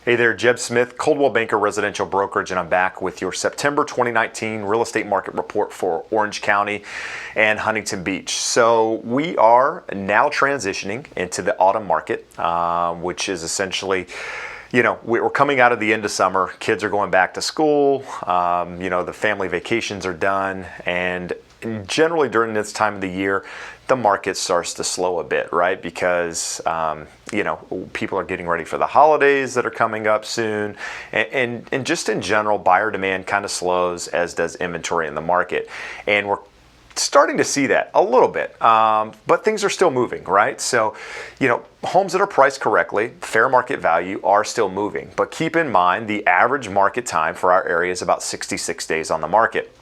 Hey there, Jeb Smith, Coldwell Banker Residential Brokerage, and I'm back with your September 2019 real estate market report for Orange County and Huntington Beach. So we are now transitioning into the autumn market, which is essentially, we're coming out of the end of summer. Kids are going back to school. The family vacations are done, and generally during this time of the year, the market starts to slow a bit, right? Because people are getting ready for the holidays that are coming up soon, and just in general, buyer demand kind of slows, as does inventory in the market, and we're starting to see that a little bit, but things are still moving, right? So, homes that are priced correctly, fair market value, are still moving. But keep in mind, the average market time for our area is about 66 days on the market,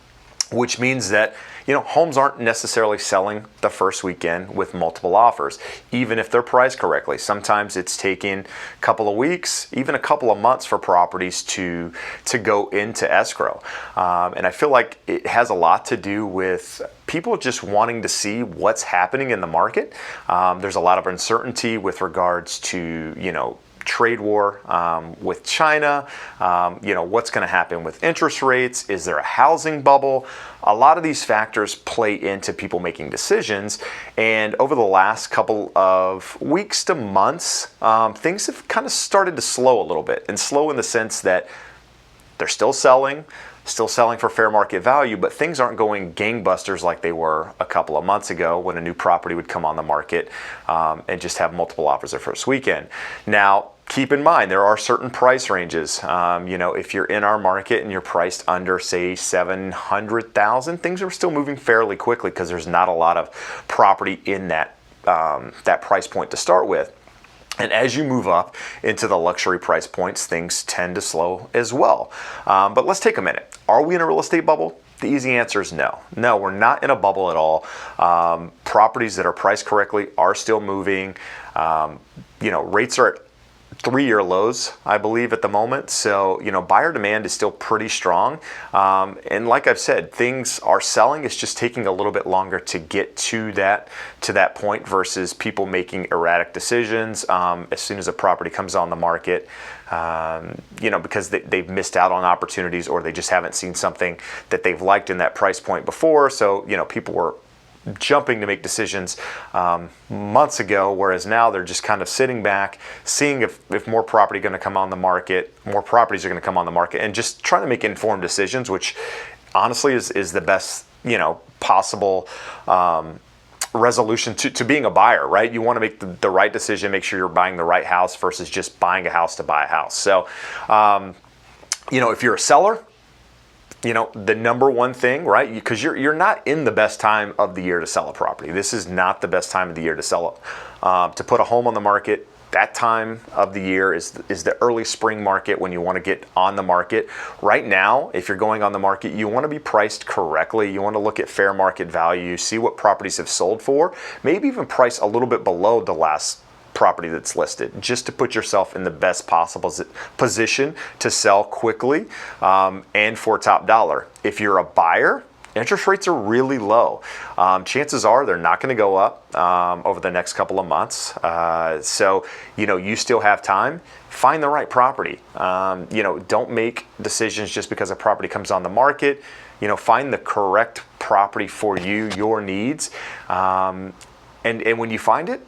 which means that homes aren't necessarily selling the first weekend with multiple offers, even if they're priced correctly. Sometimes it's taking a couple of weeks, even a couple of months for properties to go into escrow. And I feel like it has a lot to do with people just wanting to see what's happening in the market. There's a lot of uncertainty with regards to, trade war with China, what's going to happen with interest rates, is there a housing bubble? A lot of these factors play into people making decisions, and over the last couple of weeks to months, things have kind of started to slow a little bit, and slow in the sense that they're still selling for fair market value, but things aren't going gangbusters like they were a couple of months ago when a new property would come on the market and just have multiple offers the first weekend. Now, keep in mind, there are certain price ranges. If you're in our market and you're priced under, say, $700,000, things are still moving fairly quickly because there's not a lot of property in that price point to start with. And as you move up into the luxury price points, things tend to slow as well. But let's take a minute. Are we in a real estate bubble? The easy answer is no. No, we're not in a bubble at all. Properties that are priced correctly are still moving. Rates are at 3-year lows, I believe, at the moment. So, buyer demand is still pretty strong. And like I've said, things are selling. It's just taking a little bit longer to get to that point versus people making erratic decisions as soon as a property comes on the market, because they've missed out on opportunities, or they just haven't seen something that they've liked in that price point before. So, people were jumping to make decisions months ago, whereas now they're just kind of sitting back, seeing if more properties are going to come on the market, and just trying to make informed decisions, which honestly is the best possible resolution to being a buyer, right? You want to make the right decision, make sure you're buying the right house versus just buying a house to buy a house. So, if you're a seller, the number one thing, right? Because you're not in the best time of the year to sell a property. This is not the best time of the year to sell it. To put a home on the market, that time of the year is the early spring market when you want to get on the market. Right now, if you're going on the market, you want to be priced correctly. You want to look at fair market value, see what properties have sold for, maybe even price a little bit below the last property that's listed, just to put yourself in the best possible position to sell quickly and for top dollar. If you're a buyer, interest rates are really low. Chances are they're not going to go up over the next couple of months. So, you still have time. Find the right property. Don't make decisions just because a property comes on the market. Find the correct property for you, your needs. And when you find it,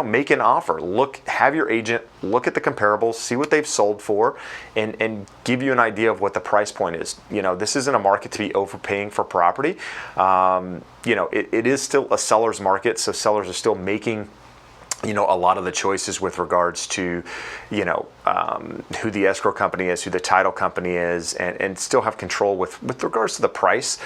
make an offer. Have your agent look at the comparables, see what they've sold for, and give you an idea of what the price point is. This isn't a market to be overpaying for property. It is still a seller's market, so sellers are still making a lot of the choices with regards to, who the escrow company is, who the title company is, and still have control with regards to the price.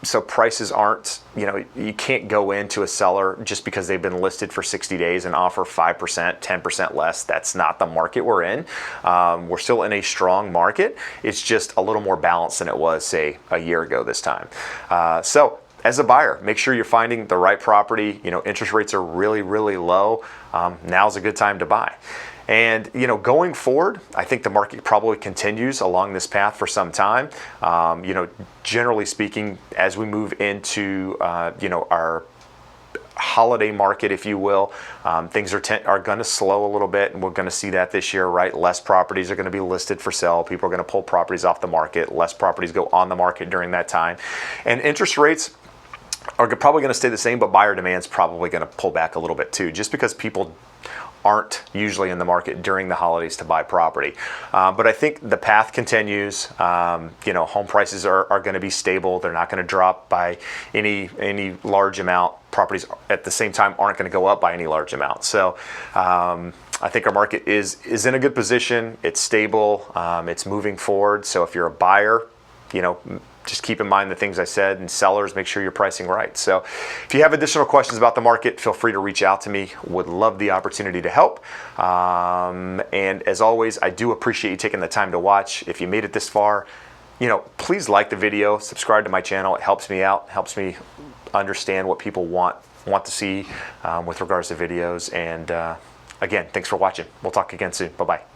So prices aren't, you can't go into a seller just because they've been listed for 60 days and offer 5%, 10% less. That's not the market we're in. We're still in a strong market. It's just a little more balanced than it was, say, a year ago this time. So as a buyer, make sure you're finding the right property. Interest rates are really, really low. Now's a good time to buy. And going forward, I think the market probably continues along this path for some time. Generally speaking, as we move into our holiday market, if you will. Things are going to slow a little bit, and we're going to see that this year, right? Less properties are going to be listed for sale. People are going to pull properties off the market. Less properties go on the market during that time. And interest rates are probably going to stay the same, but buyer demand's probably going to pull back a little bit too, just because people aren't usually in the market during the holidays to buy property. But I think the path continues. Home prices are going to be stable. They're not going to drop by any large amount. Properties at the same time aren't going to go up by any large amount. So I think our market is in a good position. It's stable. It's moving forward. So if you're a buyer, just keep in mind the things I said, and sellers, make sure you're pricing right. So if you have additional questions about the market, feel free to reach out to me. Would love the opportunity to help. And as always, I do appreciate you taking the time to watch. If you made it this far, please like the video, subscribe to my channel. It helps me out, helps me understand what people want to see with regards to videos. And again, thanks for watching. We'll talk again soon. Bye-bye.